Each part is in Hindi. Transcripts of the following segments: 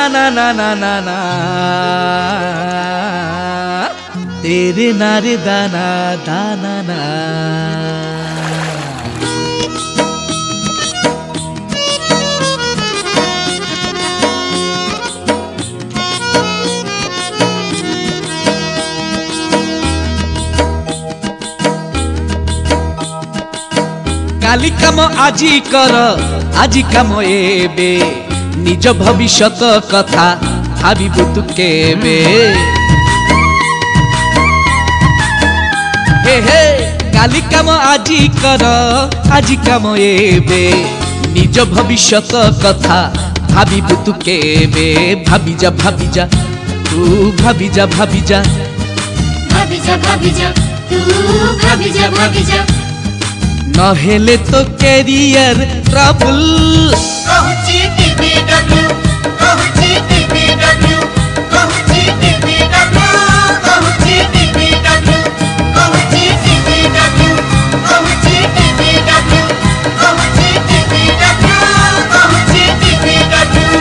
ना ना ना ना ना तेरे नारे दाना दाना ना। काली काम आजी कर आजी काम एबे निज भविष्यत कथा भाबिबु तु केबे। हे हे काली काम आजी कर आजी काम एबे निज भविष्यत कथा भाबिबु तु केबे। भाबी जा तू भाबी जा भाबी जा तू भाबी जा नहेले तो कैरियर ट्रबल। कहूची टीपीडब्ल्यू कहूची टीपीडब्ल्यू कहूची टीपीडब्ल्यू कहूची टीपीडब्ल्यू कहूची टीपीडब्ल्यू कहूची टीपीडब्ल्यू कहूची टीपीडब्ल्यू कहूची टीपीडब्ल्यू।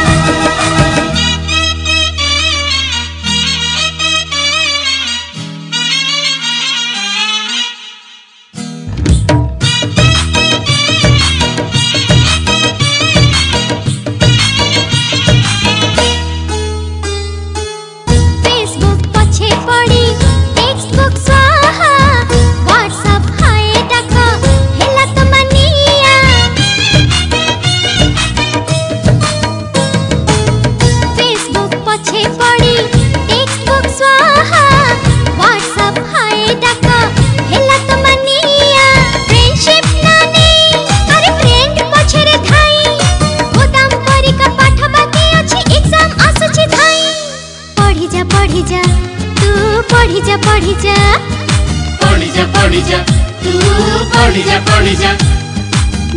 पढ़ी जा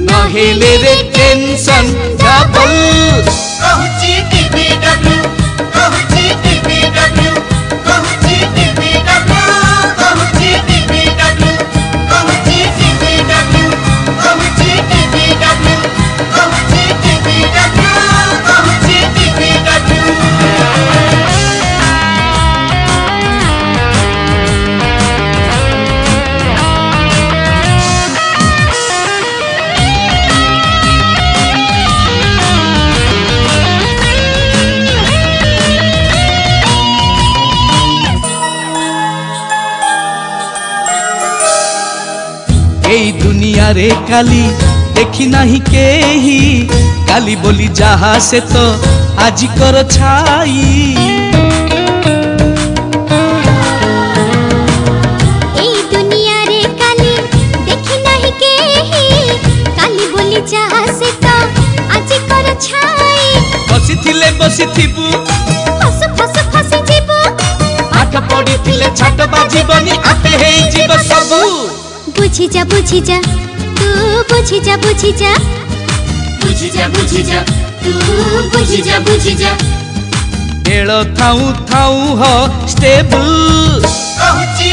नहेले रे टेंशन डबल। कहूची टीपीडब्ल्यू कहूची टीपीडब्ल्यू कहूची टीपीडब्ल्यू कहूची टीपीडब्ल्यू कहूची टीपीडब्ल्यू कहूची टीपीडब्ल्यू कहूची टीपीडब्ल्यू कहूची टीपीडब्ल्यू। এই दुनिया रे काली देखी नहीं केही काली बोली जहा से तो आजी कर छाई। এই दुनिया रे काली देखी नहीं केही काली बोली जहा से तो आजी कर छाई। बसी थिले बसी थिबु फस फस फसी जीवो पाठ पढ़ी थिले छाट बाजीबनी आपे हे जीव सबु। बुझी जा तू बुझी जा बुझी जा तू बुझी जा। बेल थाऊ थाऊ हो स्टेबल। कहूची